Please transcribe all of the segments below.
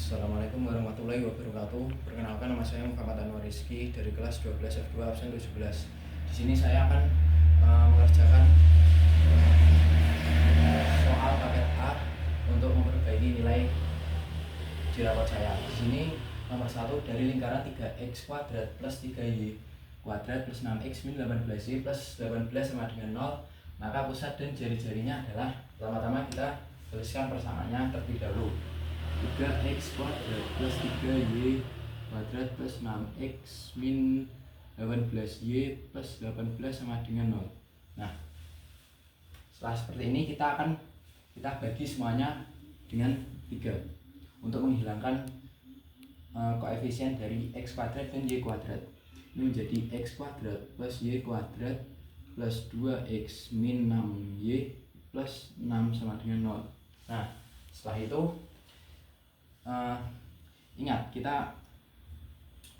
Assalamualaikum warahmatullahi wabarakatuh. Perkenalkan, nama saya Muhammad Anwar Rizky dari kelas 12 F2 absen 17. Di sini saya akan mengerjakan soal paket A untuk memperbaiki nilai di rapot saya. Di sini nomor 1, dari lingkaran 3x kuadrat plus 3y kuadrat plus 6x min 18y plus 18 sama dengan 0, maka pusat dan jari-jarinya adalah, pertama-tama kita tuliskan persamaannya terlebih dahulu. 3x kuadrat plus 3y kuadrat plus 6x min 18y plus 18 sama dengan 0. Nah, setelah seperti ini kita bagi semuanya dengan 3 untuk menghilangkan koefisien dari x kuadrat dan y kuadrat. Ini menjadi x kuadrat plus y kuadrat plus 2x min 6y plus 6 sama dengan 0. Nah, setelah itu ingat, kita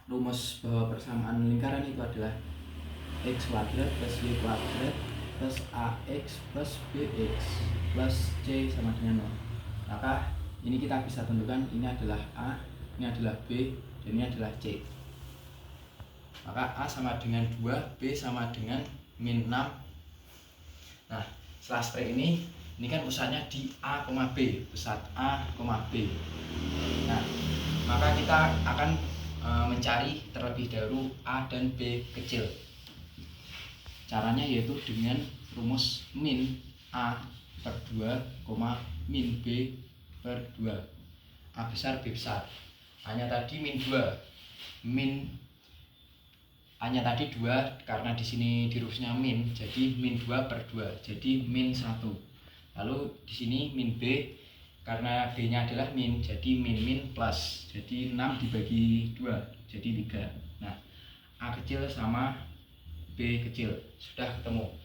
rumus bahwa persamaan lingkaran itu adalah x kuadrat plus y kuadrat plus ax plus bx plus c sama dengan 0. Maka ini kita bisa tentukan ini adalah a, ini adalah b, dan ini adalah c. Maka a sama dengan 2, b sama dengan min 6. Nah, setelah seperti ini kan pusatnya di A, B, pusat A, B. Nah, maka kita akan mencari terlebih dahulu A dan B kecil. Caranya yaitu dengan rumus min A per 2, min B per 2. A besar, B besar. A-nya tadi min 2. A-nya tadi 2, karena di sini di rumusnya min, jadi min 2 per 2, jadi min 1. Lalu di sini min B, karena B-nya adalah min, jadi min plus, jadi 6 dibagi 2, jadi 3. Nah, A kecil sama B kecil sudah ketemu.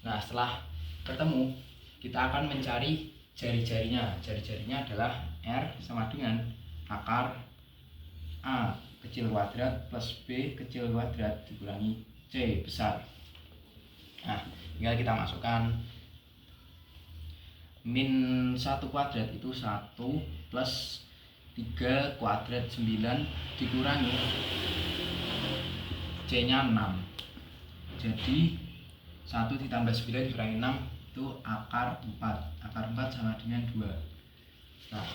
Nah, setelah ketemu, kita akan mencari jari-jarinya. Jari-jarinya adalah R sama dengan akar A kecil kuadrat plus B kecil kuadrat dikurangi C besar. Nah, tinggal kita masukkan min 1 kuadrat itu 1 plus 3 kuadrat 9 dikurangi C nya 6, jadi 1 ditambah 9 dikurangi 6 itu akar 4. Akar 4 sama dengan 2. Nah,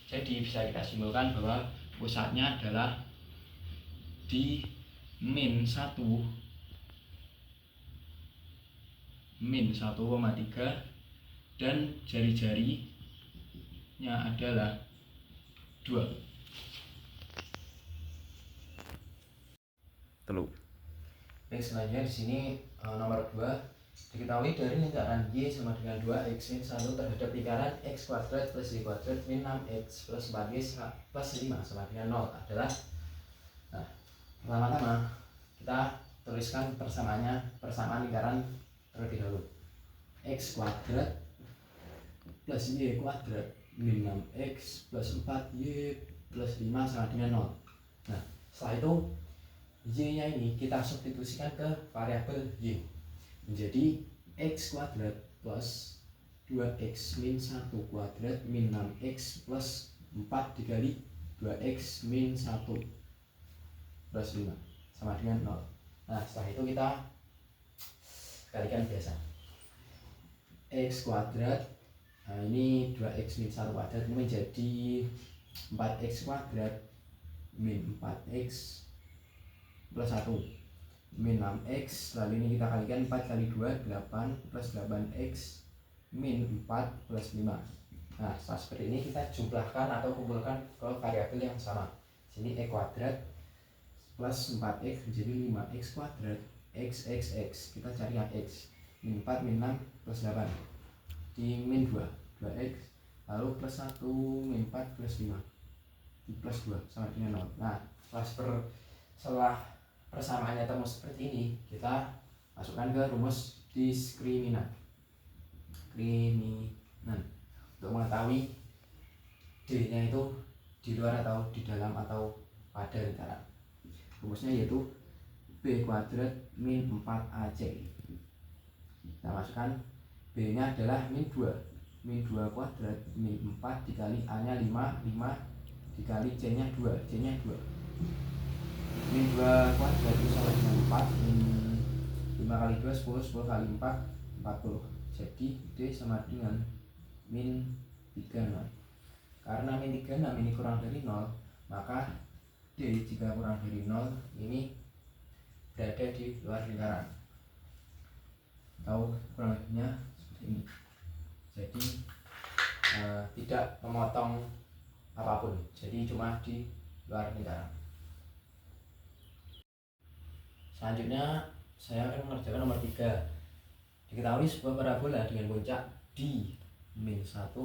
jadi bisa kita simpulkan bahwa pusatnya adalah di min 1, min 1,3, dan jari-jarinya adalah 2. Oke, selanjutnya di sini nomor 2, diketahui dari lingkaran Y sama dengan 2x min 1 terhadap lingkaran x kuadrat plus y kuadrat min 6x plus 4y plus 5 sama dengan 0 adalah. Nah, pertama-tama kita tuliskan persamaan lingkaran terlebih dahulu. X kuadrat plus y kuadrat min 6x plus 4y plus 5 sama dengan 0. Nah, setelah itu y nya ini kita substitusikan ke variabel y, menjadi x kuadrat plus 2x min 1 kuadrat min 6x plus 4 dikali 2x min 1 plus 5 sama dengan 0. Nah, setelah itu kita kalikan biasa. X kuadrat, nah ini 2x min 1 kuadrat, ini menjadi 4x kuadrat min 4x plus 1 min 6x, lalu ini kita kalikan 4 kali 2 8 plus 8x min 4 plus 5. Nah, seperti ini kita jumlahkan atau kumpulkan ke variabel yang sama. Sini x kuadrat plus 4x menjadi 5x kuadrat x, kita cari yang x, min 4 min 6 plus 8 di min 2x, lalu plus 1 min 4 plus 5 di plus 2 sama dengan 0. Nah, setelah persamaannya temu seperti ini, kita masukkan ke rumus diskriminan untuk mengetahui D nya itu di luar atau di dalam atau pada lingkaran. Rumusnya yaitu B kuadrat min 4AC. Kita masukkan B nya adalah min 2 kuadrat min 4 dikali A nya 5 dikali C nya 2, C nya 2. Min 2 kuadrat itu sama dengan 4, min 5 kali 2 10, 10 kali 4 40. Jadi D sama dengan min 36. Karena min 36 ini kurang dari 0, maka D jika kurang dari 0 ini berada di luar lingkaran. Tahu kurang lebihnya seperti ini. Jadi tidak memotong apapun, jadi cuma di luar lingkaran. Selanjutnya saya akan mengerjakan nomor 3. Diketahui sebuah parabola dengan puncak di min 1,3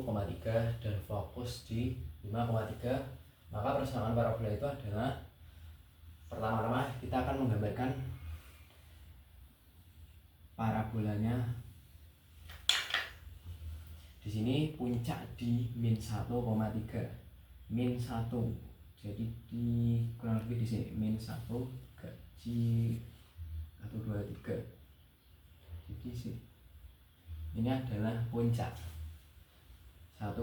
dan fokus di 5,3, maka persamaan parabola itu adalah, pertama-tama kita akan menggambarkan parabolanya. Di sini puncak di min 1,3, min 1. Jadi di kurang lebih di sini min 1 gaji 1 2 3. Jadi sini ini adalah puncak 1,3.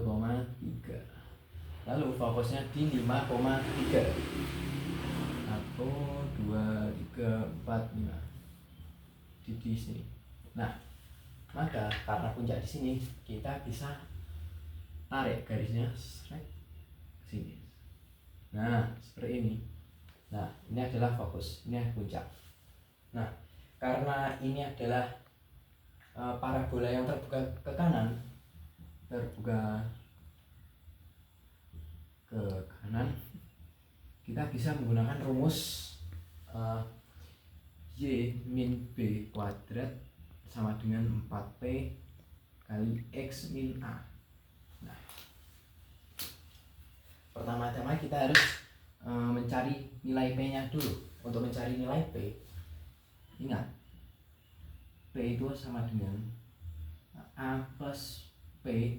Lalu fokusnya di 5,3. 1 2 3 4 5 di sini. Nah, maka karena puncak di sini, kita bisa tarik garisnya straight ke sini. Nah, seperti ini. Nah, ini adalah fokus, ini puncak. Nah, karena ini adalah parabola yang terbuka ke kanan, kita bisa menggunakan rumus Y min B kuadrat sama dengan 4P kali X min A. Nah, pertama-tama kita harus mencari nilai P-nya dulu. Untuk mencari nilai P, ingat P itu sama dengan A plus P,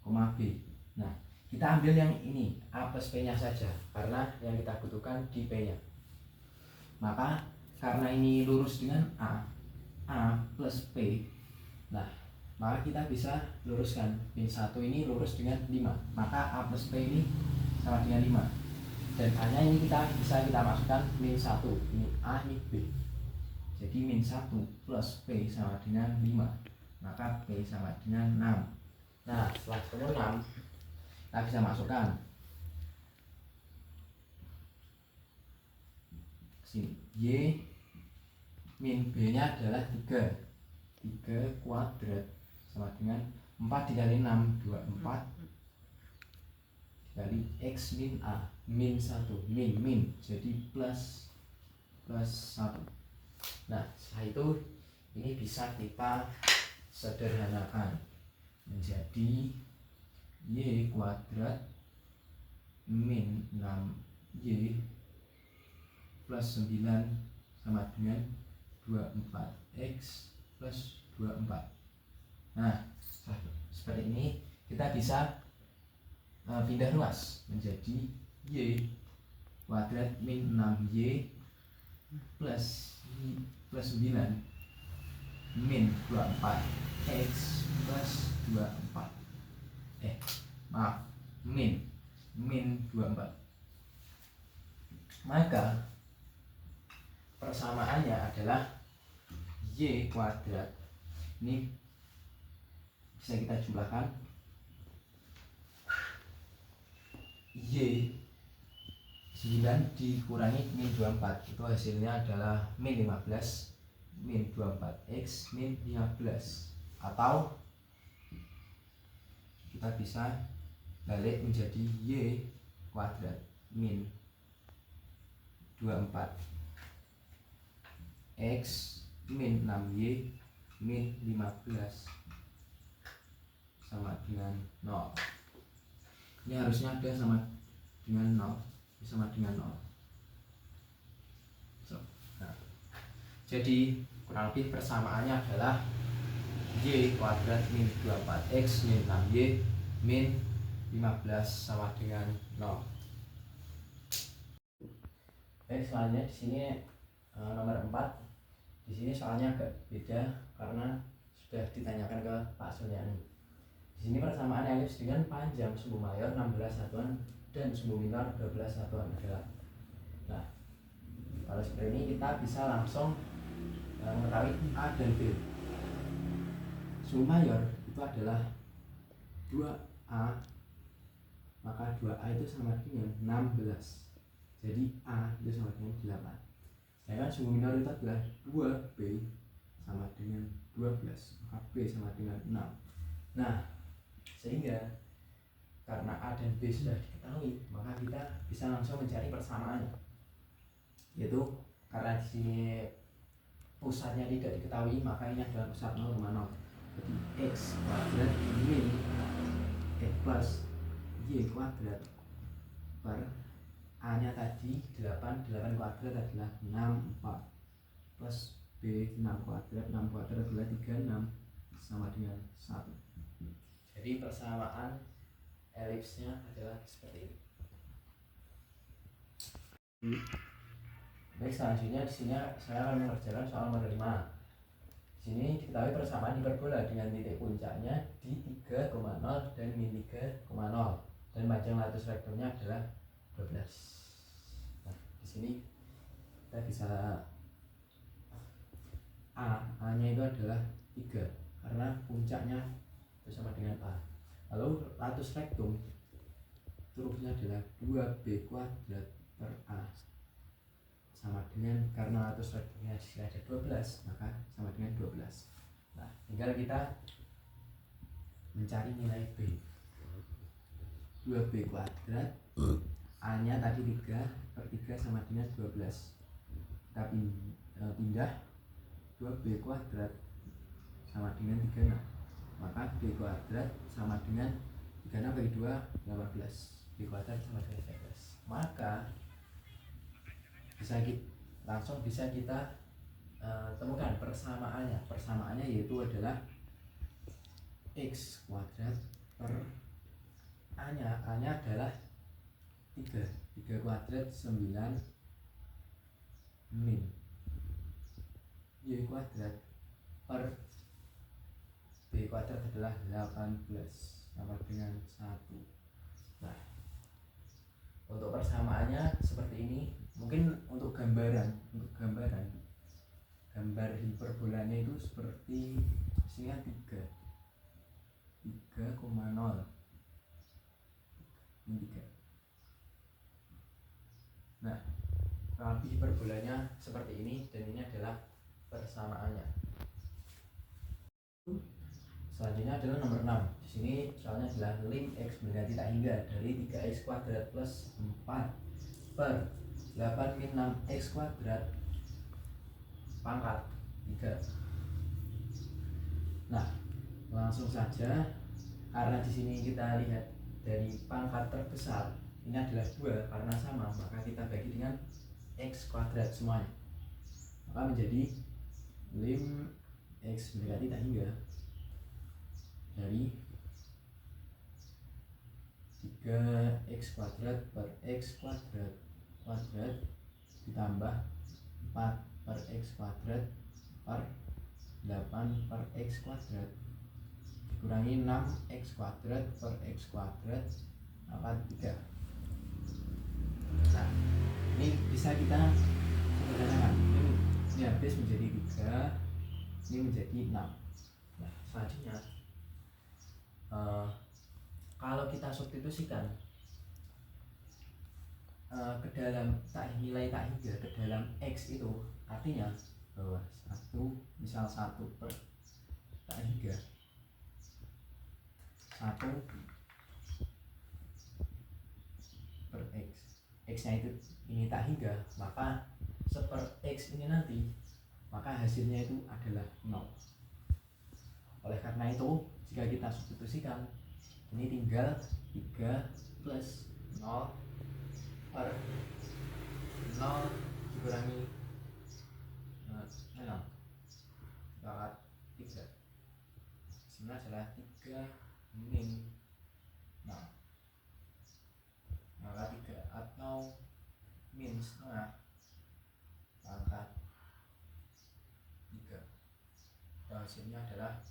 B. Nah, kita ambil yang ini, A plus P-nya saja, karena yang kita butuhkan di P-nya. Maka karena ini lurus dengan A plus P, nah maka kita bisa luruskan min 1 ini lurus dengan 5, maka A plus P ini sama dengan 5. Dan A nya ini bisa kita masukkan min 1, ini A, ini B. Jadi min 1 plus P sama dengan 5, maka P sama dengan 6. Nah, setelah ketemu 6, kita bisa masukkan sini. Y min B nya adalah 3 kuadrat sama dengan 4 dikali 6 24 dikali X min A, min 1, min jadi plus 1. Nah, setelah itu ini bisa kita sederhanakan menjadi Y kuadrat min 6Y plus 9 sama dengan 24X plus 24. Nah, seperti ini kita bisa pindah ruas menjadi Y kuadrat min 6Y plus 9 min 24X plus 24. Min 24. Maka persamaannya adalah Y kuadrat, ini bisa kita jumlahkan, Y 9 dikurangi min 24, itu hasilnya adalah min 15, min 24X min 15. Atau kita bisa balik menjadi Y kuadrat min 24 X min 6Y min 15 sama dengan 0. Ini harusnya ada sama dengan 0, sama dengan 0. Nah, jadi kurang lebih persamaannya adalah Y kuadrat min 24X min 6Y min 15 sama dengan 0. Baik, selanjutnya di sini nomor 4. Di sini soalnya agak beda karena sudah ditanyakan ke Pak Suryani. Di Di sini persamaan elips dengan panjang sumbu mayor 16 satuan dan sumbu minor 12 satuan adalah. Nah, kalau seperti ini kita bisa langsung mengetahui A dan B. Sumbu mayor itu adalah 2A, maka 2A itu sama dengan 16. Jadi A itu sama dengan 8. Sedangkan sumbu minor itu adalah 2B sama dengan 12, maka B sama dengan 6. Nah, sehingga karena A dan B sudah diketahui, maka kita bisa langsung mencari persamaannya, yaitu karena di sini pusatnya tidak diketahui, maka ini adalah pusat 0,0. Jadi x kuadrat min plus y kuadrat per A nya tadi 8 kuadrat adalah 64 plus B 6 kuadrat adalah 36 sama dengan 1. Jadi persamaan elipsnya adalah seperti ini. Baik, selanjutnya di sini saya akan mengerjakan soal model 5. Di sini diketahui persamaan hiperbola dengan titik puncaknya di 3,0 dan min 3,0 dan panjang latus rektumnya adalah 12. Nah, di sini kita bisa A-nya itu adalah 3 karena puncaknya itu sama dengan A. Lalu latus rektum itu rumusnya adalah 2B kuadrat per A sama dengan, karena latus rektumnya disini ada 12, maka sama dengan 12. Nah, tinggal kita mencari nilai B. 2B kuadrat A nya tadi 3 per 3 sama dengan 12. Kita pindah 2B kuadrat sama dengan 36, maka B kuadrat sama dengan 36 bagi 2 18. B kuadrat sama dengan 13. Maka langsung bisa kita temukan persamaannya yaitu adalah x kuadrat per A nya adalah 3 kuadrat 9 min y kuadrat per B kuadrat adalah 18 sama dengan 1. Nah, untuk persamaannya seperti ini. Mungkin untuk gambar hiperbolanya itu seperti sini 3,0 ini 3. Nah, kalau hiperbolanya seperti ini dan ini adalah persamaannya. Selanjutnya adalah nomor 6. Di sini soalnya adalah lim x mendekati tak hingga dari 3x kuadrat plus 4 per 8 min 6x kuadrat pangkat 3. Nah, langsung saja karena di sini kita lihat dari pangkat terbesar ini adalah 2 karena sama, maka kita bagi dengan x kuadrat semuanya. Maka menjadi lim x mendekati tak hingga dari 3x kuadrat per x kuadrat ditambah 4 per x kuadrat per 8 per x kuadrat dikurangi 6x kuadrat per x kuadrat maka 3. Nah, ini bisa kita sederhanakan. Ini habis menjadi 3, ini menjadi 6. Nah, selanjutnya kalau kita substitusikan ke dalam nilai tak hingga ke dalam x itu, artinya bahwa 1 misal 1 per tak hingga 1 per x nya itu ini tak hingga, maka seper x ini nanti maka hasilnya itu adalah 0. Oleh karena itu jika kita substitusikan ini tinggal 3 plus 0 per 0 dikurangi 6 maka 3 sebenarnya adalah 3 min 0 maka 3 atau min setengah pangkat 3. Hasilnya adalah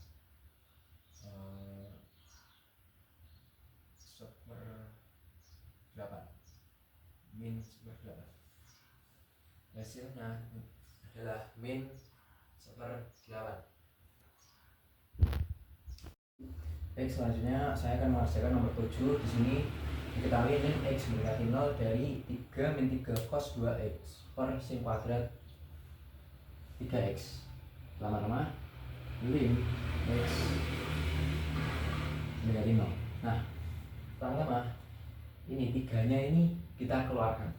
8, min seper 8. Hasilnya adalah min seper 8. Baik, selanjutnya saya akan mengerjakan nomor 7. Di sini diketahui min x mendekati 0 dari 3 min 3 cos 2x per sin kuadrat 3x. Lama-lama lim x mendekati 0. Nah, pertama ini tiganya ini kita keluarkan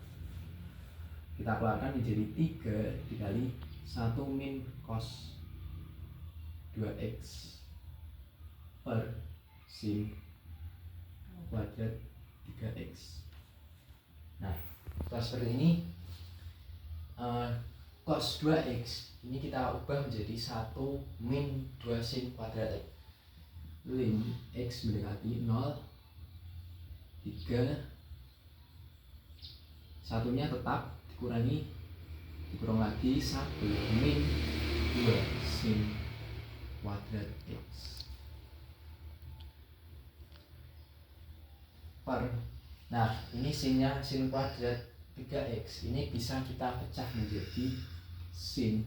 menjadi 3 dikali 1 min cos 2x per sin kuadrat 3x. Nah, setelah seperti ini cos 2x ini kita ubah menjadi 1 min 2 sin kuadrat x. Lim x mendekati 0, 3 satunya tetap dikurang lagi 1 min 2 sin kuadrat x per. Nah, ini sinnya sin kuadrat 3x ini bisa kita pecah menjadi sin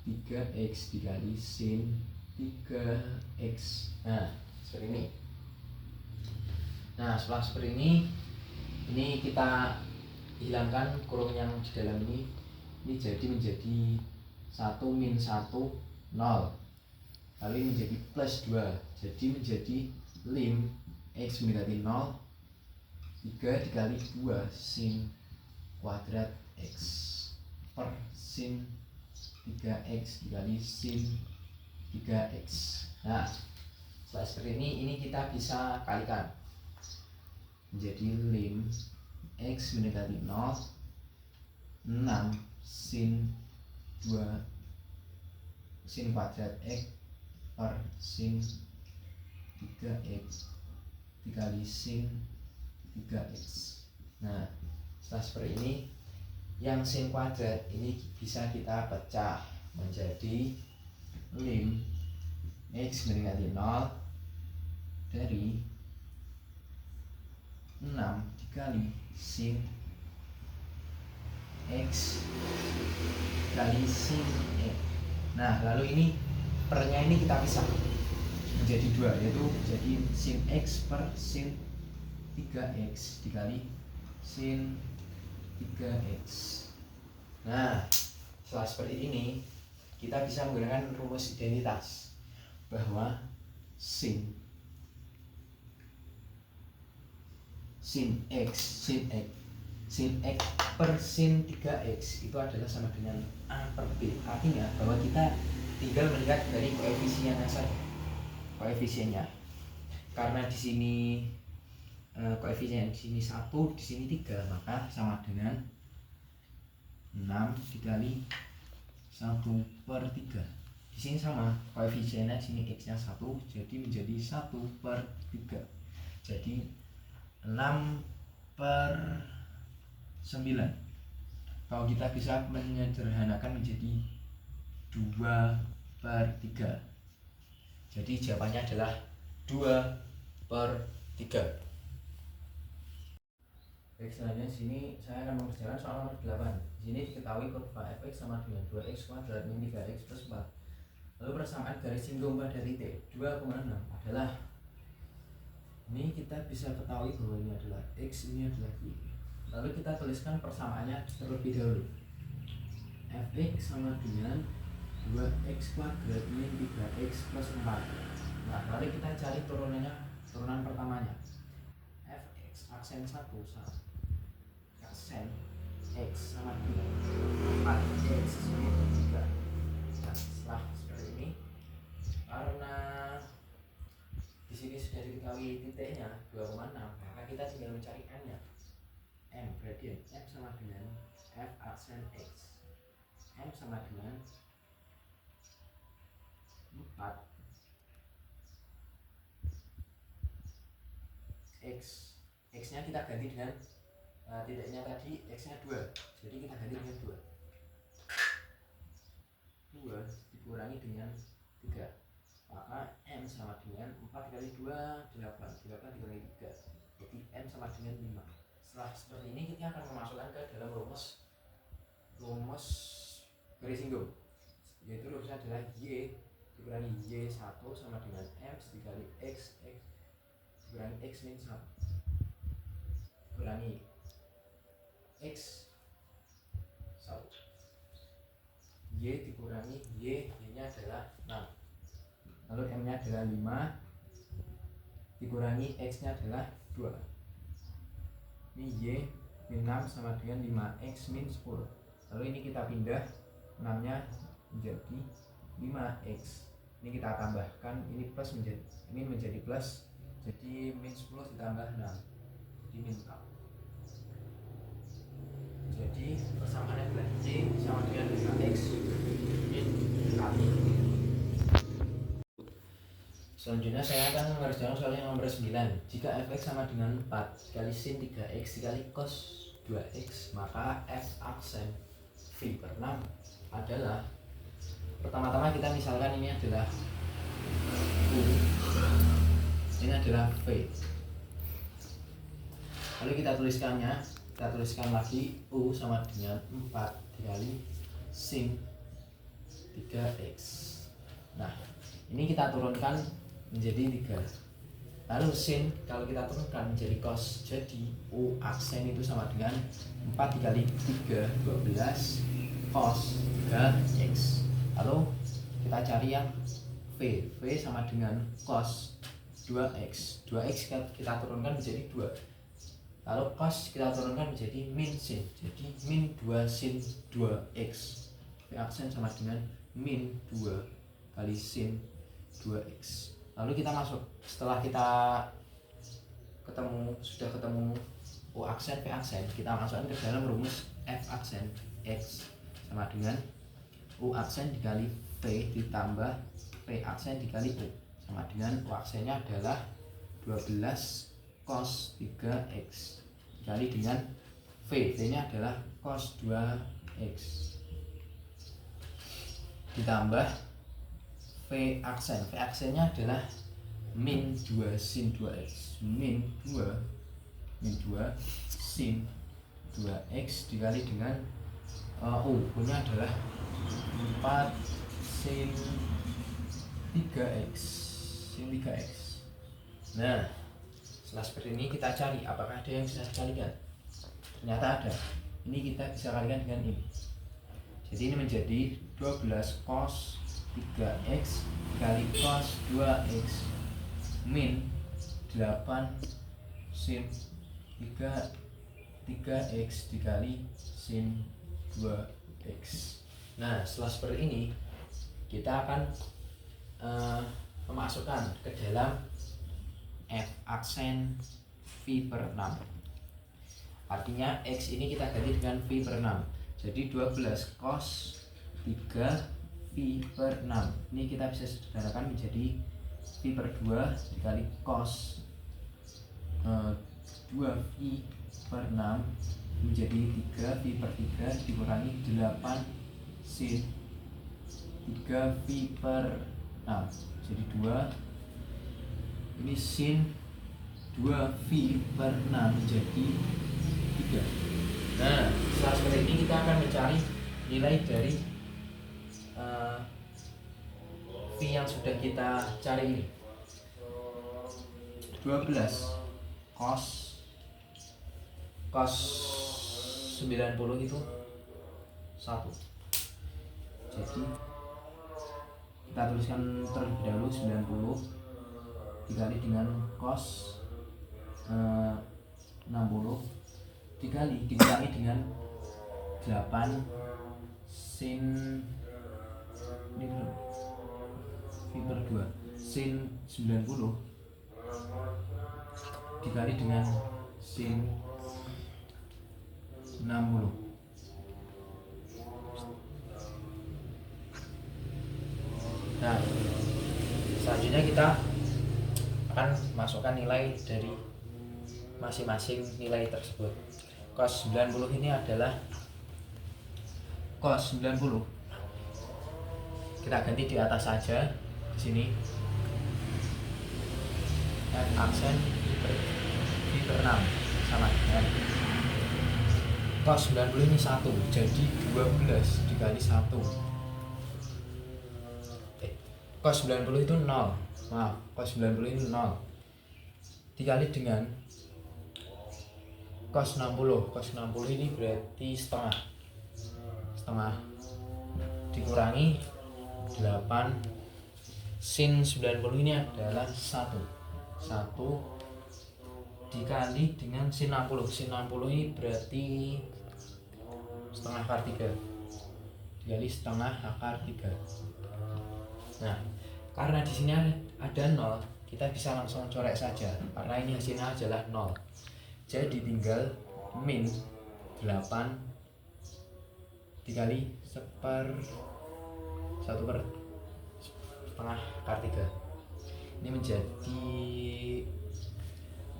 3x dikali sin 3x. Nah, seperti ini. Nah, setelah seperti ini kita hilangkan kurung yang di dalam ini jadi menjadi 1 min 1 0, lalu menjadi plus 2, jadi menjadi lim x mendekati 0, 3 dikali 2 sin kuadrat x per sin 3x dikali sin 3x. Nah, setelah seperti ini kita bisa kalikan menjadi lim x mendekati 0, 6 sin 2 sin kuadrat x per sin 3x dikali sin 3x. Nah, setelah seperti ini yang sin kuadrat ini bisa kita pecah menjadi lim x mendekati 0 dari 6 dikali sin x kali sin x. Nah, lalu ini pernya ini kita pisah menjadi 2, yaitu menjadi sin x per sin 3x dikali sin 3x. Nah, setelah seperti ini kita bisa menggunakan rumus identitas bahwa sin x per sin 3x itu adalah sama dengan A per B. Artinya bahwa kita tinggal melihat dari koefisiennya saja. Koefisiennya. Karena di sini koefisien di sini 1, di sini 3, maka sama dengan 6 dikali 1 per 3. Di sini sama koefisiennya, di sini x-nya 1, jadi menjadi 1 per 3. Jadi 6 per 9. Kalau kita bisa menyederhanakan menjadi 2 per 3. Jadi jawabannya adalah 2 per 3. Baik, selanjutnya sini saya akan mengerjakan soal nomor 8. Di sini diketahui kurva fx sama dengan 2x kuadrat min 3x plus 4. Lalu persamaan garis singgung pada titik 2,6 adalah, ini kita bisa ketahui bahwa ini adalah x, ini adalah y. Lalu kita tuliskan persamaannya terlebih dahulu. Fx sama dengan 2x kuadrat min 3x plus 4. Nah, lalu kita cari turunan pertamanya. Fx aksen 1 sama aksen x sama dengan 4x min 3. Nah, setelah seperti ini, karena di sini sudah diketahui titiknya 2,6, maka kita tinggal mencari n-nya. M gradient m sama dengan f aksen x. M sama dengan 4 x. X-nya kita ganti dengan titiknya tadi x-nya 2. Jadi kita ganti dengan 2. 2 dikurangi dengan 3. Maka M sama dengan 4 kali 2 8. 8 dikurangi 3. Jadi M sama dengan 5. Setelah seperti ini kita akan memasukkan ke dalam rumus garis singgung, yaitu rumusnya adalah y dikurangi y1 sama dengan m dikali x dikurangi x min 1 dikurangi x 1, y dikurangi y nya adalah 6, lalu m nya adalah 5 dikurangi x nya adalah 2. Ini y min 6 sama dengan 5x min 10. Lalu ini kita pindah 6 nya menjadi 5x. Ini kita tambahkan, ini plus menjadi min menjadi plus, jadi min 10 ditambah 6 jadi min 4. Jadi persamaannya adalah y sama dengan 5x min 4. Selanjutnya saya akan mengerjakan soal yang nomor 9. Jika fx sama dengan 4 kali sin 3x dikali cos 2x, maka f aksen v per 6 adalah, pertama-tama kita misalkan ini adalah u, ini adalah v, lalu kita tuliskan lagi u sama dengan 4 dikali sin 3x. Nah, ini kita turunkan menjadi 3. Lalu sin kalau kita turunkan menjadi cos, jadi u aksen itu sama dengan 4 dikali 3 12 cos 3x. Lalu kita cari yang v sama dengan cos 2x. 2x kita turunkan menjadi 2. Lalu cos kita turunkan menjadi min sin, jadi min 2 sin 2x. V aksen sama dengan min 2 kali sin 2x. Lalu kita masuk, setelah kita sudah ketemu u aksen v aksen, kita masukkan ke dalam rumus f aksen x sama dengan u aksen dikali v ditambah v aksen dikali u sama dengan u aksennya adalah 12 cos 3x dikali dengan v nya adalah cos 2x ditambah v aksennya adalah min 2 sin 2x, min 2 sin 2x dikali dengan u nya adalah 4 sin 3x. Nah, setelah seperti ini kita cari apakah ada yang bisa dikalikan. Ternyata ada. Ini kita bisa kalikan dengan ini. Jadi ini menjadi 12 cos 3x dikali cos 2x min 8 sin 3x dikali sin 2x. Nah, setelah seperti ini kita akan memasukkan ke dalam f aksen v per 6. Artinya x ini kita ganti dengan v per 6. Jadi 12 cos 3 V per 6. Ini kita bisa sederhanakan menjadi V per 2 dikali cos 2V per 6 menjadi 3V per 3 dikurangi 8 sin 3V per 6. Jadi 2, ini sin 2V per 6 menjadi 3. Nah, setelah seperti ini kita akan mencari nilai dari V yang sudah kita cari ini. 12 cos 90 itu 1. Jadi kita tuliskan terlebih dahulu 90 dikali dengan cos 60 dikurangi dengan 8 sin ini V per 2 sin 90 dikali dengan sin 60. Nah, selanjutnya kita akan masukkan nilai dari masing-masing nilai tersebut. Cos 90 ini adalah cos 90 kita ganti di atas saja di sini. F aksen V per 6 sama dengan cos 90 ini 1, jadi 12 dikali 1. Cos 90 itu 0. Maaf, cos 90 ini 0. Dikali dengan cos 60. Cos 60 ini berarti setengah. Setengah dikurangi 8. Sin 90 ini adalah 1. 1 dikali dengan sin 60. Sin 60 ini berarti setengah akar 3. Dikali setengah akar 3. Nah, karena di sini ada 0, kita bisa langsung coret saja karena ini hasilnya adalah 0. Jadi tinggal min 8 dikali 1/1 setengah akar 3. Ini menjadi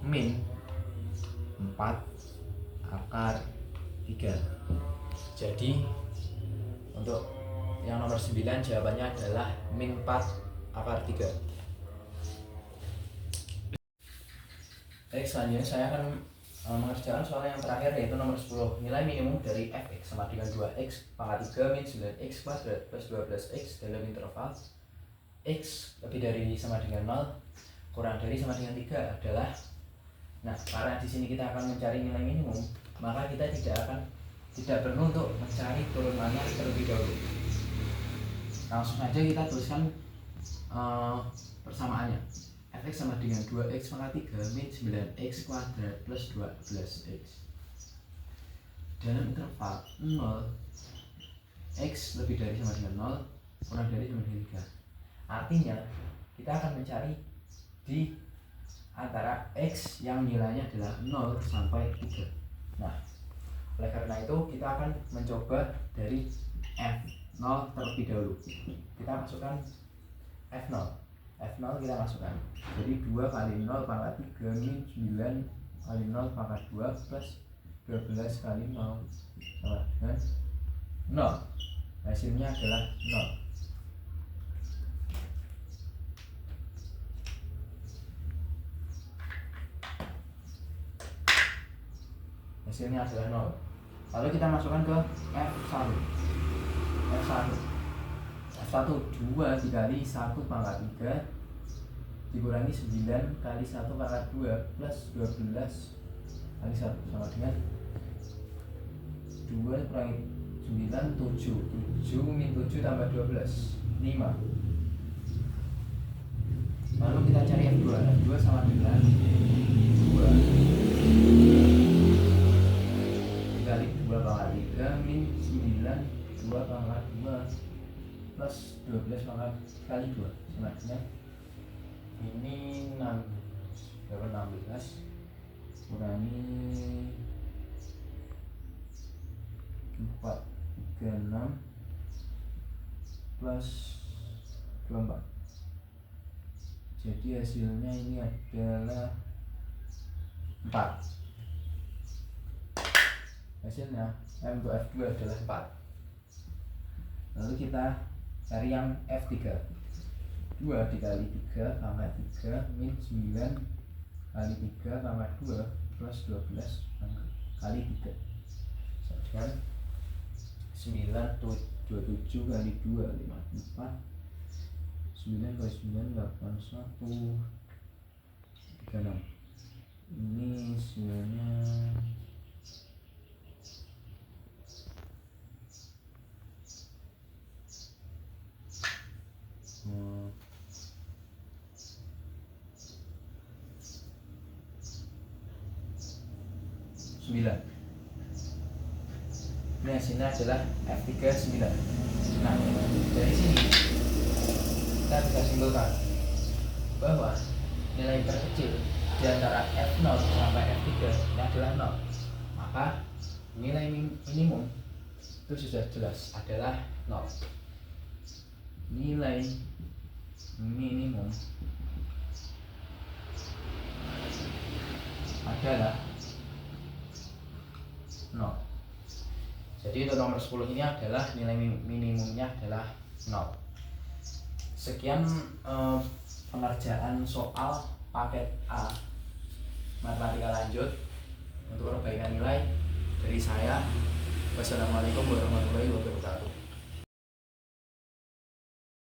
min 4 akar 3. Jadi untuk yang nomor 9 jawabannya adalah min 4 akar 3. Baik, selanjutnya saya akan mengerjakan soal yang terakhir, yaitu nomor 10. Nilai minimum dari fx sama dengan 2x pangkat 3 min 9x kuadrat plus 12x dalam interval x lebih dari sama dengan 0 kurang dari sama dengan 3 adalah. Nah, karena di sini kita akan mencari nilai minimum, maka kita tidak perlu untuk mencari turunannya terlebih dahulu. Langsung saja kita tuliskan persamaannya. Fx sama dengan 2x pangkat 3 min 9x kuadrat plus 12x dalam interval 0 x lebih dari sama dengan 0 kurang dari sama dengan 3. Artinya kita akan mencari di antara x yang nilainya adalah 0 sampai 3. Nah, oleh karena itu kita akan mencoba dari f0 terlebih dahulu. Kita masukkan f0 kita masukkan. Jadi 2 kali 0 pangkat 3 min 9 kali 0 pangkat 2 plus 12 kali 0 sama dengan 0. Hasilnya adalah 0. Hasilnya adalah 0. Lalu kita masukkan ke F1. F1 2 dikali 1 pangkat 3 dikurangi 9 kali 1 pangkat 2 plus 12 kali 1 sama dengan 2 kurangi 9 7 min 7 tambah 12 5. Lalu kita cari F2 sama dengan 2 dikali 2 pangkat 3 min 9 2 pangkat 2 plus 12 pangkat kali 2 sama dengan ini 16 kurangi 4 36 plus 24. Jadi hasilnya ini adalah 4. Hasilnya M untuk F2 adalah 4. Lalu kita cari yang F3. 2 dikali 3 pangkat 3 min 9 kali 3 pangkat 2 plus 12 kali 3 sama dengan 27 kali 2 54. 9 kali 9 81 36. Ini hasilnya 9. Ini hasilnya adalah F3 9. Nah, dari sini kita bisa simpulkan bahwa nilai terkecil di antara F0 sampai F3 ini adalah 0. Maka nilai minimum itu sudah jelas adalah 0. Nilai minimum adalah 0. Jadi untuk nomor 10 ini adalah nilai minimumnya adalah 0. Sekian pengerjaan soal paket A matematika lanjut untuk perbaikan nilai dari saya. Wassalamualaikum warahmatullahi wabarakatuh.